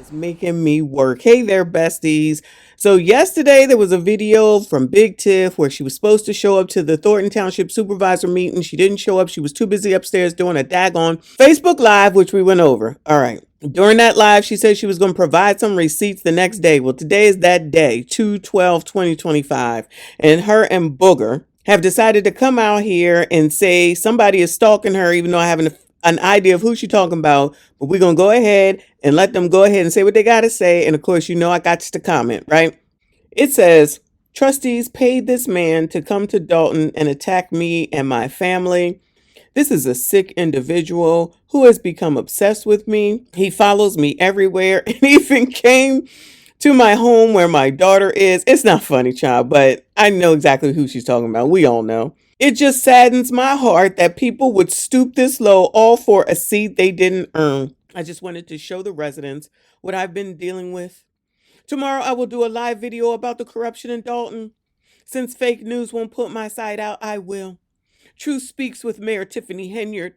It's making me work. Hey there, besties. So yesterday there was a video from Big Tiff where she was supposed to show up to the Thornton Township supervisor meeting. She didn't show up. She was too busy upstairs doing a daggone Facebook Live, which we went over. All right. During that live, she said she was going to provide some receipts the next day. Well, today is that day, 2/12/2025. And her and Booger have decided to come out here and say somebody is stalking her, even though I haven't an idea of who she's talking about, but we're going to go ahead and let them go ahead and say what they got to say. And of course, you know, I got to comment, right? It says, trustees paid this man to come to Dolton and attack me and my family. This is a sick individual who has become obsessed with me. He follows me everywhere and even came to my home where my daughter is. It's not funny, child, but I know exactly who she's talking about. We all know. It just saddens my heart that people would stoop this low all for a seat they didn't earn. I just wanted to show the residents what I've been dealing with. Tomorrow I will do a live video about the corruption in Dolton. Since fake news won't put my side out, I will. Truth speaks with Mayor Tiffany Henyard.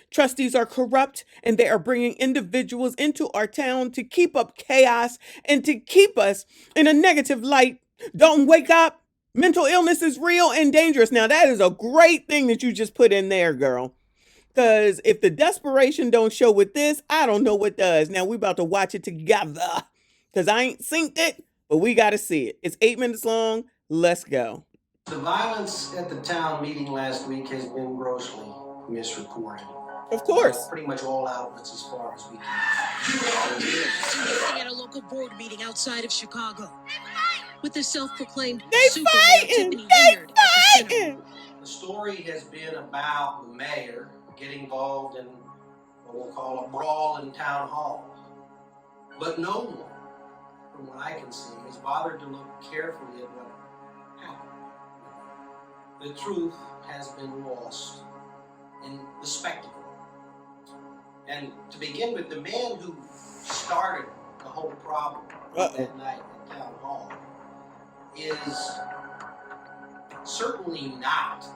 Trustees are corrupt and they are bringing individuals into our town to keep up chaos and to keep us in a negative light. Don't wake up. Mental illness is real and dangerous. Now, that is a great thing that you just put in there, girl. Because if the desperation don't show with this, I don't know what does. Now, we about to watch it together. Because I ain't synced it, but we got to see it. It's 8 minutes long. Let's go. The violence at the town meeting last week has been grossly misreported. Of course. Pretty much all outlets as far as we can. At a local board meeting outside of Chicago. With the self-proclaimed They fighting. The story has been about the mayor getting involved in what we'll call a brawl in town hall. But no one, from what I can see, has bothered to look carefully at what happened. The truth has been lost in the spectacle. And to begin with, the man who started the whole problem that night at town hall is certainly not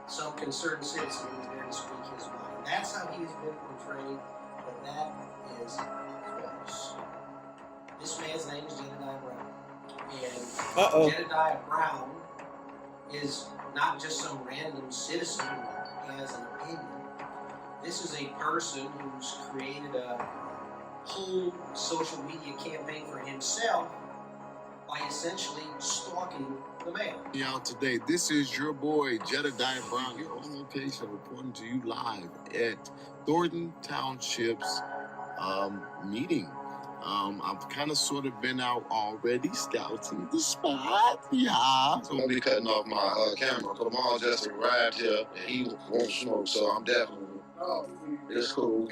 some concerned citizen who's there to speak his mind. That's how he has been portrayed, but that is false. This man's name is Jedediah Brown. And Jedediah Brown is not just some random citizen who has an opinion. This is a person who's created a whole social media campaign for himself by essentially stalking the mayor. Y'all, today, this is your boy, Jedediah Brown, here on location, reporting to you live at Thornton Township's meeting. I've kind of sort of been out already scouting the spot. Yeah. So I'm gonna be cutting off my camera because Jamal just arrived here and he won't smoke, so I'm definitely it's cool.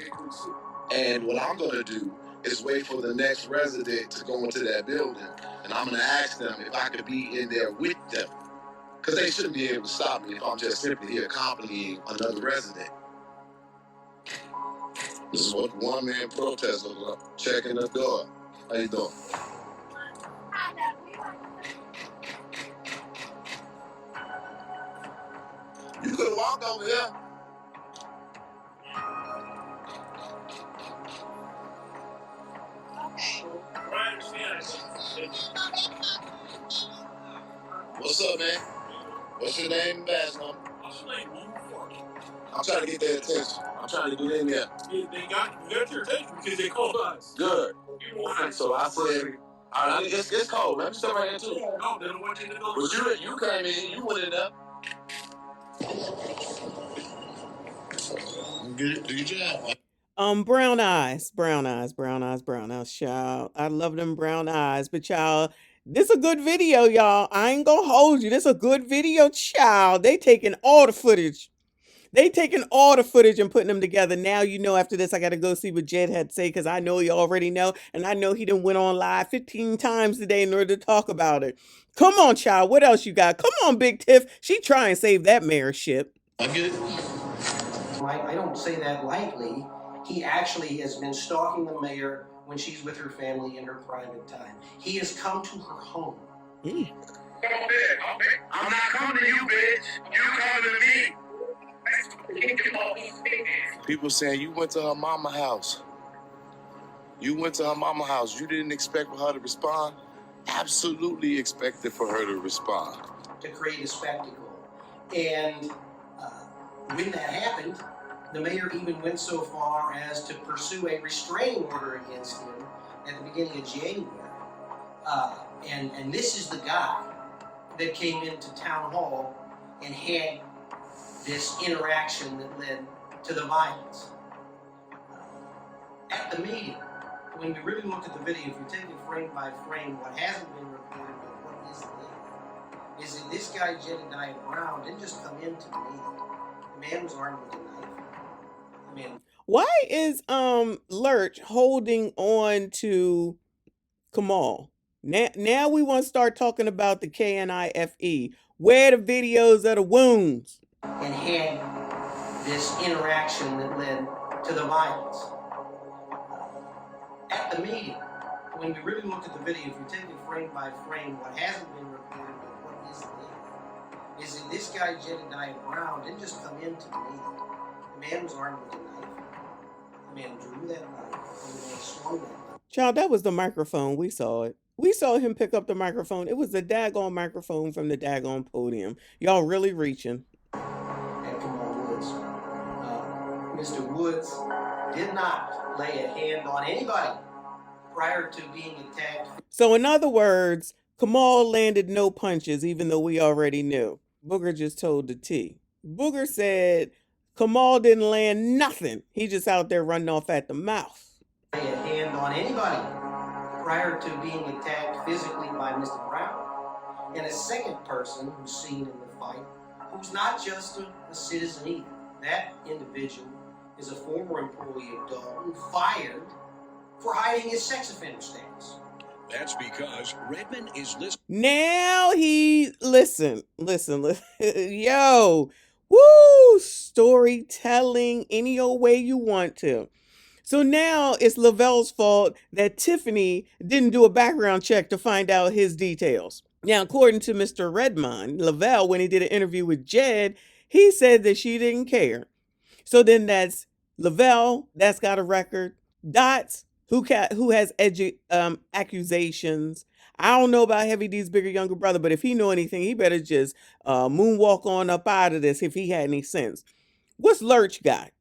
And what I'm gonna do is wait for the next resident to go into that building, and I'm gonna ask them if I could be in there with them, because they shouldn't be able to stop me if I'm just simply here accompanying another resident. This is what one man protest looks like. Checking the door. How you doing? You could have walked over here. What's up, man? What's your name and badge number? I'm trying to get their attention. I'm trying to get in there. They got your attention because they called us. Good. So I said, it's cold. Let me step right into it. No, they don't want you to know. But you came in, you went in there. Do your job. Brown eyes, child. I love them brown eyes, but child, this a good video, y'all. I ain't gonna hold you. This a good video, child. They taking all the footage. And putting them together. Now you know after this I gotta go see what Jed had to say, because I know you already know, and I know he done went on live 15 times today in order to talk about it. Come on, child. What else you got? Come on, Big Tiff. She try and save that mayorship. I get it. I don't say that lightly. He actually has been stalking the mayor when she's with her family in her private time. He has come to her home. I'm not coming to you, bitch. You coming to me. People saying you went to her mama house. You went to her mama house. You didn't expect for her to respond? Absolutely expected for her to respond. To create a spectacle. And when that happened, the mayor even went so far as to pursue a restraining order against him at the beginning of January. And this is the guy that came into town hall and had this interaction that led to the violence. At the meeting, when we really look at the video, if you take it frame by frame, what hasn't been reported, but what is there, is that this guy, Jedediah Brown, didn't just come into the meeting. The man was armed with a knife. The man. Why is Lurch holding on to Kamal? Now we want to start talking about the KNIFE. Where the videos of the wounds? And had this interaction that led to the violence. At the meeting, when we really look at the video, if you take it frame by frame, what hasn't been reported, but what is there, is that this guy, Jedediah Brown, didn't just come into the meeting. The man was armed with a knife. The man drew that knife, and the man swung that knife. Child, that was the microphone. We saw it. We saw him pick up the microphone. It was the daggone microphone from the daggone podium. Y'all really reaching. And Kamal Woods. Mr. Woods did not lay a hand on anybody prior to being attacked. So in other words, Kamal landed no punches, even though we already knew. Booger just told the T. Booger said Kamal didn't land nothing. He just out there running off at the mouth. Lay a hand on anybody prior to being attacked physically by Mr. Brown. And a second person who's seen in the fight, who's not just a citizen either. That individual is a former employee of Dolton, fired for hiding his sex offender status. That's because Redmond is listening. Now he listen. Yo, woo, storytelling any old way you want to. So now it's Lavelle's fault that Tiffany didn't do a background check to find out his details. Now, according to Mr. Redmond, Lavelle, when he did an interview with Jed, he said that she didn't care. So then that's Lavelle, that's got a record. Dots, who has accusations. I don't know about Heavy D's bigger younger brother, but if he know anything, he better just moonwalk on up out of this if he had any sense. What's Lurch got?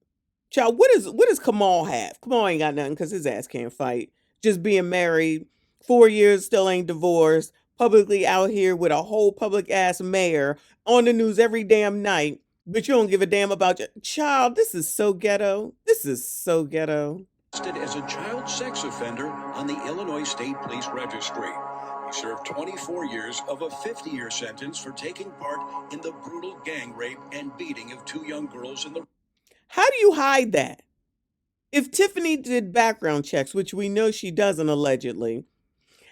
Child, what does Kamal have? Kamal ain't got nothing because his ass can't fight. Just being married, 4 years, still ain't divorced, publicly out here with a whole public ass mayor on the news every damn night, but you don't give a damn about your child. This is so ghetto. This is so ghetto. Listed as a child sex offender on the Illinois State Police Registry. He served 24 years of a 50-year sentence for taking part in the brutal gang rape and beating of 2 young girls in the... How do you hide that? If Tiffany did background checks, which we know she doesn't allegedly,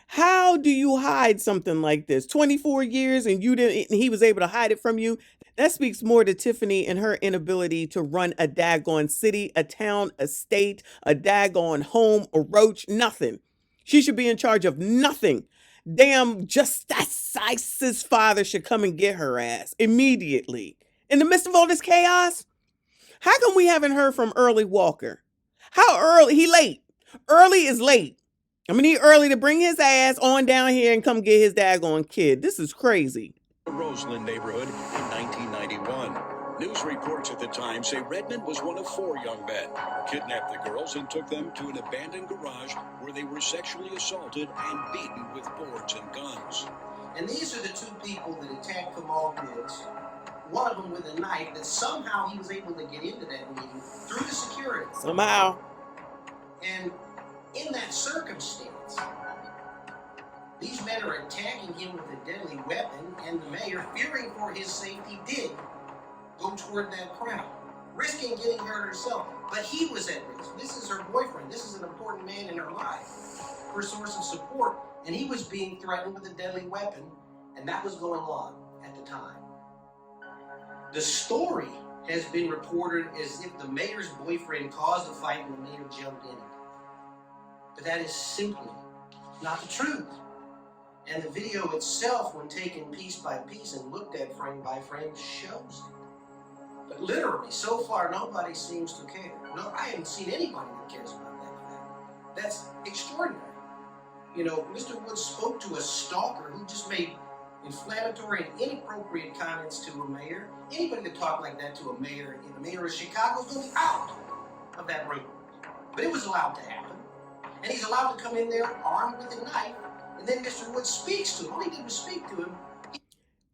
how do you hide something like this? 24 years and he was able to hide it from you? That speaks more to Tiffany and her inability to run a daggone city, a town, a state, a daggone home, a roach, nothing. She should be in charge of nothing. Damn, Justice's father should come and get her ass immediately. In the midst of all this chaos? How come we haven't heard from Early Walker? How early? He late. Early is late. I'm gonna need Early to bring his ass on down here and come get his daggone kid. This is crazy. Roseland neighborhood in 1991. News reports at the time say Redmond was one of 4 young men who kidnapped the girls and took them to an abandoned garage where they were sexually assaulted and beaten with boards and guns. And these are the 2 people that attacked Kamal Woods. One of them with a knife that somehow he was able to get into that meeting through the security. Somehow. And in that circumstance, these men are attacking him with a deadly weapon, and the mayor, fearing for his safety, did go toward that crowd, risking getting hurt herself. But he was at risk. This is her boyfriend. This is an important man in her life, her source of support. And he was being threatened with a deadly weapon, and that was going on at the time. The story has been reported as if the mayor's boyfriend caused the fight and the mayor jumped in it. But that is simply not the truth. And the video itself, when taken piece by piece and looked at frame by frame, shows it. But literally, so far, nobody seems to care. No, I haven't seen anybody that cares about that fact. That's extraordinary. You know, Mr. Woods spoke to a stalker who just made inflammatory and inappropriate comments to a mayor. Anybody that talked like that to a mayor in the mayor of Chicago is going to be out of that room. But it was allowed to happen. And he's allowed to come in there armed with a knife. And then Mr. Woods speaks to him. All he did was speak to him.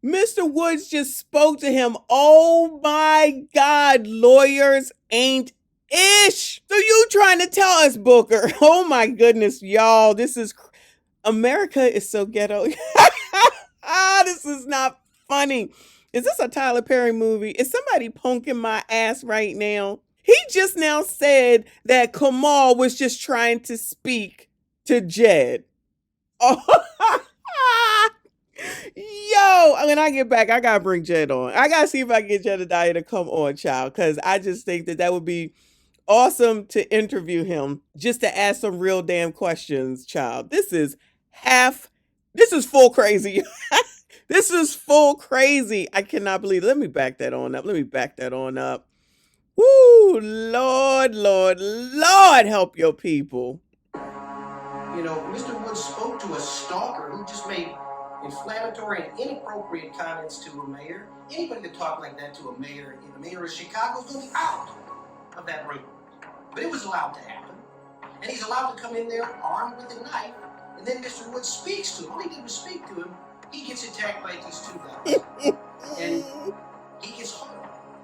Mr. Woods just spoke to him. Oh my God, lawyers ain't ish. So you trying to tell us, Booker? Oh my goodness, y'all. This is America is so ghetto. This is not funny. Is this a Tyler Perry movie? Is somebody punking my ass right now? He just now said that Kamal was just trying to speak to Jed. Oh, yo, when I get back, I gotta bring Jed on. I gotta see if I can get Jedidiah to come on, child, because I just think that would be awesome to interview him, just to ask some real damn questions, child. This is full crazy. This is full crazy. I cannot believe it. Let me back that on up. Woo, Lord, Lord, Lord, help your people. You know, Mr. Woods spoke to a stalker who just made inflammatory and inappropriate comments to a mayor. Anybody that talked like that to a mayor in the mayor of Chicago is going to be out of that room. But it was allowed to happen. And he's allowed to come in there armed with a knife. And then Mr. Woods speaks to him. All he did was speak to him. He gets attacked by these two guys. And he gets hurt.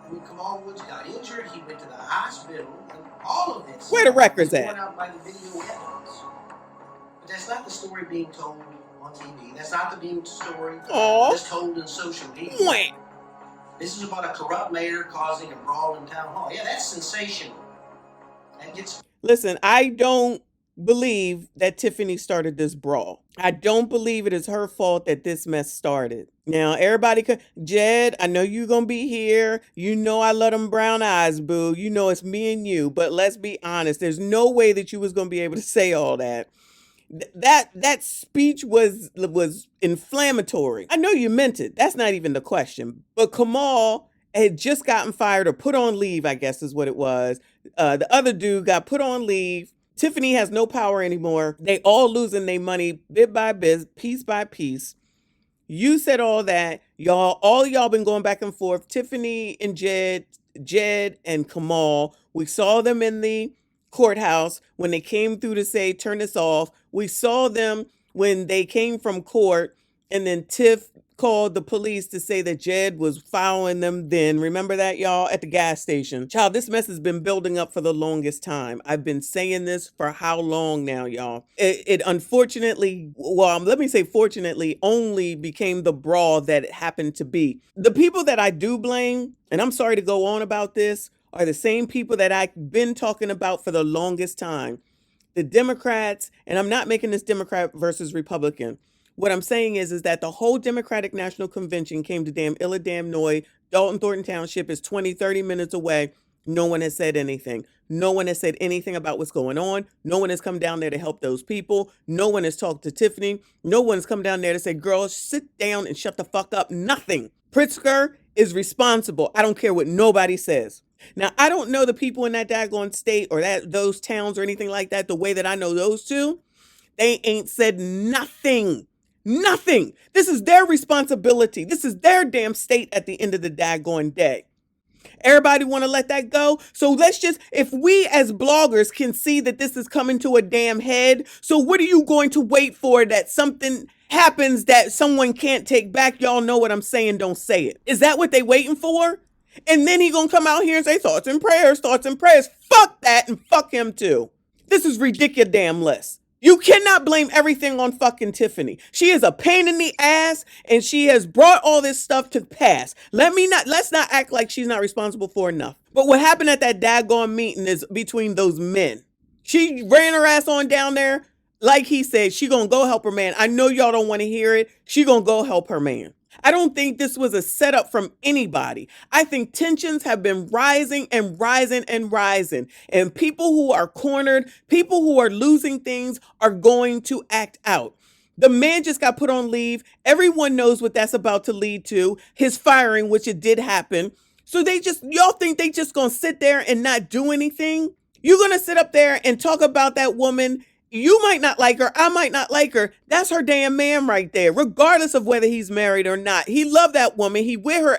I mean, Kamal Woods got injured. He went to the hospital. And all of this. Where the records was at? borne out by the video evidence. But that's not the story being told on TV. That's not the being story that's told in social media. Wait. This is about a corrupt mayor causing a brawl in town hall. Yeah, that's sensational. That gets. Listen, I don't believe that Tiffany started this brawl. I don't believe it is her fault that this mess started. Now, everybody could, Jed, I know you're going to be here. You know I love them brown eyes, boo. You know it's me and you. But let's be honest. There's no way that you was going to be able to say all that. That speech was inflammatory. I know you meant it. That's not even the question. But Kamal had just gotten fired or put on leave, I guess is what it was. The other dude got put on leave. Tiffany has no power anymore. They all losing their money bit by bit, piece by piece. You said all that. All y'all been going back and forth. Tiffany and Jed and Kamal. We saw them in the courthouse when they came through to say, turn this off. We saw them when they came from court, and then Tiff called the police to say that Jed was following them then. Remember that, y'all, at the gas station? Child, this mess has been building up for the longest time. I've been saying this for how long now, y'all? It unfortunately, well, let me say fortunately, only became the brawl that it happened to be. The people that I do blame, and I'm sorry to go on about this, are the same people that I've been talking about for the longest time. The Democrats, and I'm not making this Democrat versus Republican. What I'm saying is that the whole Democratic National Convention came to damn Illinois. Dolton, Thornton Township is 20, 30 minutes away. No one has said anything. No one has said anything about what's going on. No one has come down there to help those people. No one has talked to Tiffany. No one's come down there to say, girls, sit down and shut the fuck up. Nothing. Pritzker is responsible. I don't care what nobody says. Now, I don't know the people in that daggone state or those towns or anything like that the way that I know those two. They ain't said nothing. Nothing. This is their responsibility. This is their damn state at the end of the daggone day. Everybody want to let that go? So let's just, if we as bloggers can see that this is coming to a damn head, so what are you going to wait for that something happens that someone can't take back? Y'all know what I'm saying, don't say it. Is that what they waiting for? And then he gonna come out here and say thoughts and prayers. Fuck that and fuck him too. This is ridiculous. You cannot blame everything on fucking Tiffany. She is a pain in the ass and she has brought all this stuff to pass. Let's not act like she's not responsible for enough. But what happened at that daggone meeting is between those men. She ran her ass on down there. Like he said, she gonna go help her man. I know y'all don't want to hear it. She gonna go help her man. I don't think this was a setup from anybody. I think tensions have been rising and rising and rising. And people who are cornered, people who are losing things are going to act out. The man just got put on leave. Everyone knows what that's about to lead to. His firing, which it did happen. So y'all think they just gonna sit there and not do anything? You're gonna sit up there and talk about that woman You might not like her. I might not like her. That's her damn man right there, regardless of whether he's married or not. He loved that woman. He with her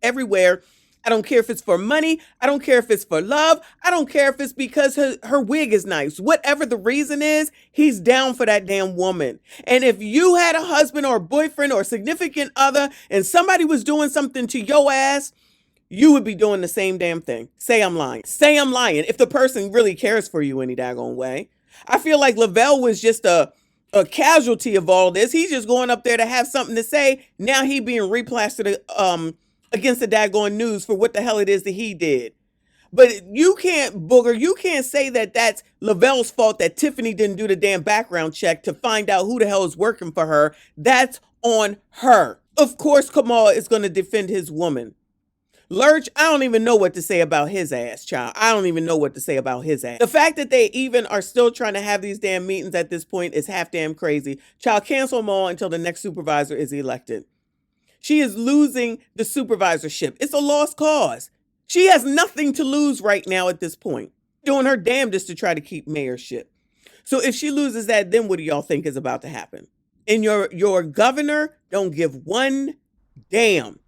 everywhere. I don't care if it's for money. I don't care if it's for love. I don't care if it's because her wig is nice. Whatever the reason is, he's down for that damn woman. And if you had a husband or a boyfriend or a significant other and somebody was doing something to your ass, you would be doing the same damn thing. Say I'm lying. Say I'm lying if the person really cares for you any daggone way. I feel like Lavelle was just a casualty of all this. He's just going up there to have something to say. Now he being replastered against the daggone news for what the hell it is that he did. But you can't, Booger, you can't say that that's Lavelle's fault that Tiffany didn't do the damn background check to find out who the hell is working for her. That's on her. Of course, Kamal is going to defend his woman. Lurch, I don't even know what to say about his ass, child. I don't even know what to say about his ass. The fact that they even are still trying to have these damn meetings at this point is half damn crazy. Child, cancel them all until the next supervisor is elected. She is losing the supervisorship. It's a lost cause. She has nothing to lose right now at this point. Doing her damnedest to try to keep mayorship. So if she loses that, then what do y'all think is about to happen? And your governor don't give one damn.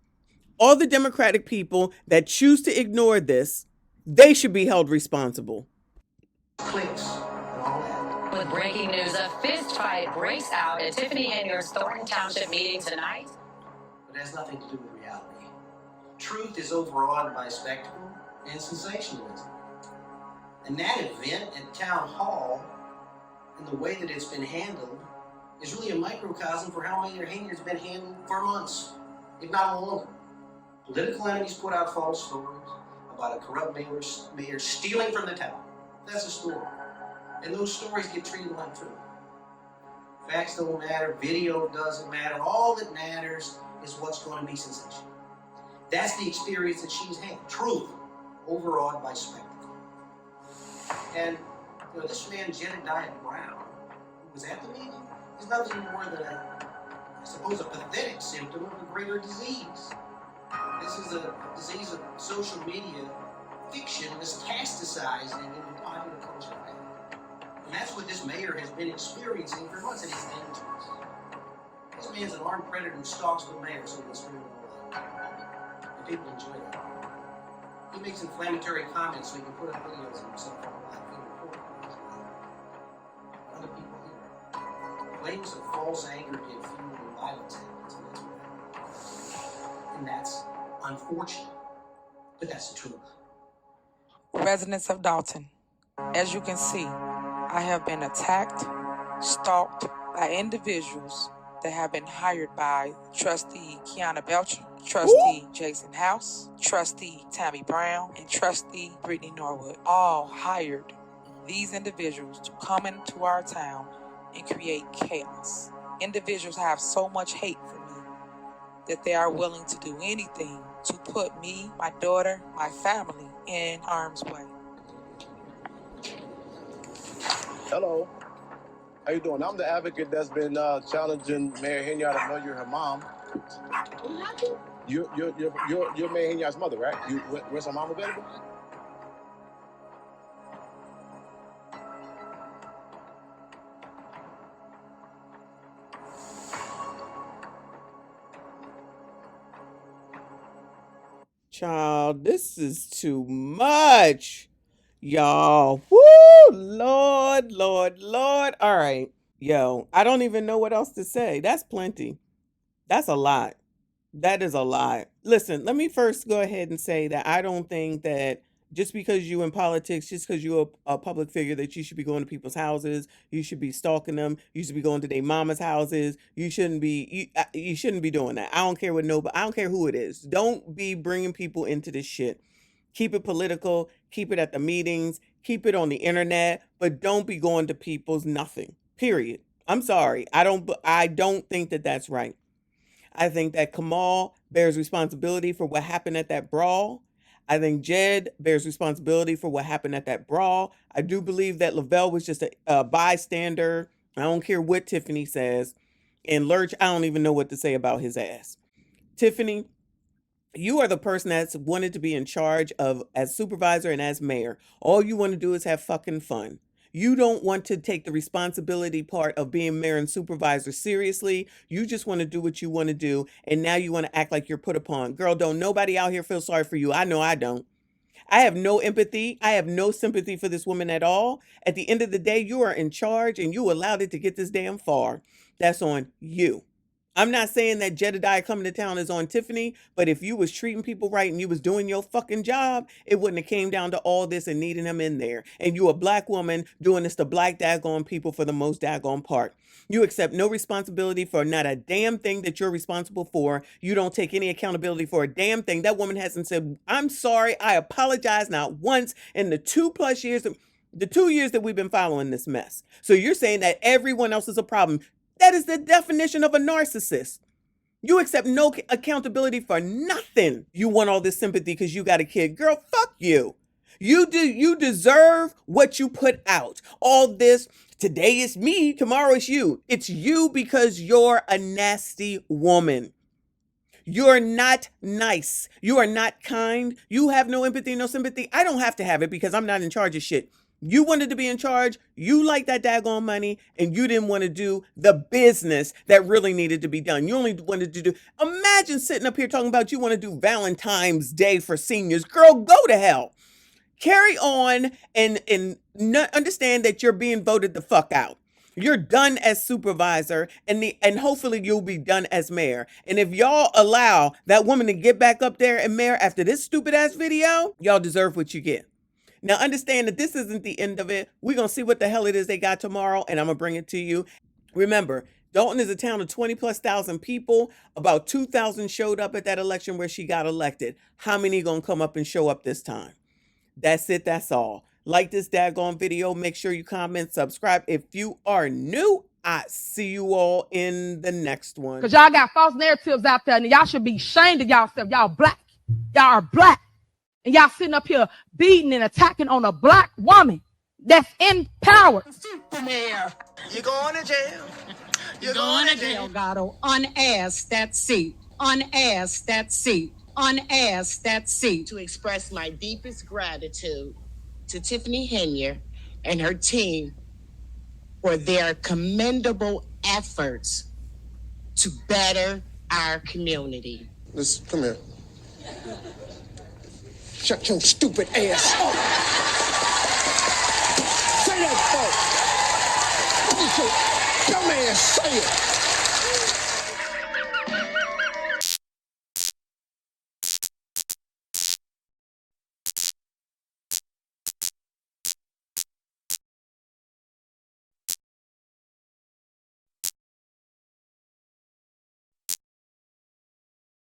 All the Democratic people that choose to ignore this, they should be held responsible. Clicks and all that. With breaking news, a fist fight breaks out at Tiffany Henyard's Thornton Township meeting tonight. But it has nothing to do with reality. Truth is overawed by spectacle and sensationalism. And that event at Town Hall, and the way that it's been handled, is really a microcosm for how Mayor Henyard's been handled for months, if not longer. Political enemies put out false stories about a corrupt mayor stealing from the town. That's a story. And those stories get treated like truth. Facts don't matter, video doesn't matter. All that matters is what's going to be sensational. That's the experience that she's had. Truth, overawed by spectacle. And this man, Jedediah Brown, who was at the meeting, is nothing more than I suppose, a pathetic symptom of a greater disease. This is a disease of social media fiction metastasizing into popular culture now. And that's what this mayor has been experiencing for months, and it's dangerous. This man's an armed predator who stalks the mayor so he can scream it all out. And people enjoy that. He makes inflammatory comments so he can put up videos of himself online. Other people here. Claims of false anger give fuel and violence happens, and that's what happens. And that's unfortunate, but that's the truth. Residents of Dolton, as you can see, I have been attacked, stalked by individuals that have been hired by Trustee Kiana Belcher, Trustee Jason House, Trustee Tammy Brown, and Trustee Brittany Norwood. All hired these individuals to come into our town and create chaos. Individuals have so much hate for me that they are willing to do anything to put me, my daughter, my family in harm's way. Hello. How you doing? I'm the advocate that's been challenging Mayor Henyard. I know you're her mom. You're Mayor Henyard's mother, right? Where's her mom available? Child, this is too much. Y'all. Woo! Lord, Lord, Lord. All right. Yo, I don't even know what else to say. That's plenty. That's a lot. That is a lot. Listen, let me first go ahead and say that I don't think that just because you in politics, just because you're a public figure, that you should be going to people's houses, you should be stalking them, you should be going to their mama's houses. You shouldn't be doing that. I don't care what nobody, I don't care who it is. Don't be bringing people into this shit. Keep it political, keep it at the meetings, keep it on the internet, but don't be going to people's nothing. Period. I'm sorry. I don't think that that's right. I think that Kamal bears responsibility for what happened at that brawl. I think Jed bears responsibility for what happened at that brawl. I do believe that Lavelle was just a bystander. I don't care what Tiffany says. And Lurch, I don't even know what to say about his ass. Tiffany, you are the person that's wanted to be in charge of as supervisor and as mayor. All you want to do is have fucking fun. You don't want to take the responsibility part of being mayor and supervisor seriously. You just want to do what you want to do. And now you want to act like you're put upon. Girl, don't nobody out here feel sorry for you. I know I don't. I have no empathy. I have no sympathy for this woman at all. At the end of the day, you are in charge and you allowed it to get this damn far. That's on you. I'm not saying that Jedidiah coming to town is on Tiffany, but if you was treating people right and you was doing your fucking job, it wouldn't have came down to all this and needing him in there. And you a black woman doing this to black daggone people for the most daggone part. You accept no responsibility for not a damn thing that you're responsible for. You don't take any accountability for a damn thing. That woman hasn't said, I'm sorry, I apologize not once in the 2+ years, the 2 years that we've been following this mess. So you're saying that everyone else is a problem. That is the definition of a narcissist. You accept no accountability for nothing. You want all this sympathy because you got a kid. Girl, fuck you. You deserve what you put out. All this, today it's me, tomorrow it's you. It's you because you're a nasty woman. You're not nice. You are not kind. You have no empathy, no sympathy. I don't have to have it because I'm not in charge of shit. You wanted to be in charge. You like that daggone money and you didn't want to do the business that really needed to be done. You only wanted to do, imagine sitting up here talking about you want to do Valentine's Day for seniors. Girl, go to hell. Carry on and understand that you're being voted the fuck out. You're done as supervisor and hopefully you'll be done as mayor. And if y'all allow that woman to get back up there and mayor after this stupid ass video, y'all deserve what you get. Now, understand that this isn't the end of it. We're going to see what the hell it is they got tomorrow, and I'm going to bring it to you. Remember, Dolton is a town of 20,000+ people. About 2,000 showed up at that election where she got elected. How many going to come up and show up this time? That's it. That's all. Like this daggone video. Make sure you comment, subscribe. If you are new, I see you all in the next one. Because y'all got false narratives out there, and y'all should be ashamed of y'allself. Y'all black. Y'all are black. And y'all sitting up here beating and attacking on a black woman that's in power. Mayor, you're going to jail. You're going to jail, Gatto. Unask that seat. Unask that seat. Unask that seat. To express my deepest gratitude to Tiffany Henyard and her team for their commendable efforts to better our community. Listen, come here. Shut your stupid ass up. Say that, folks. Your dumb ass say it.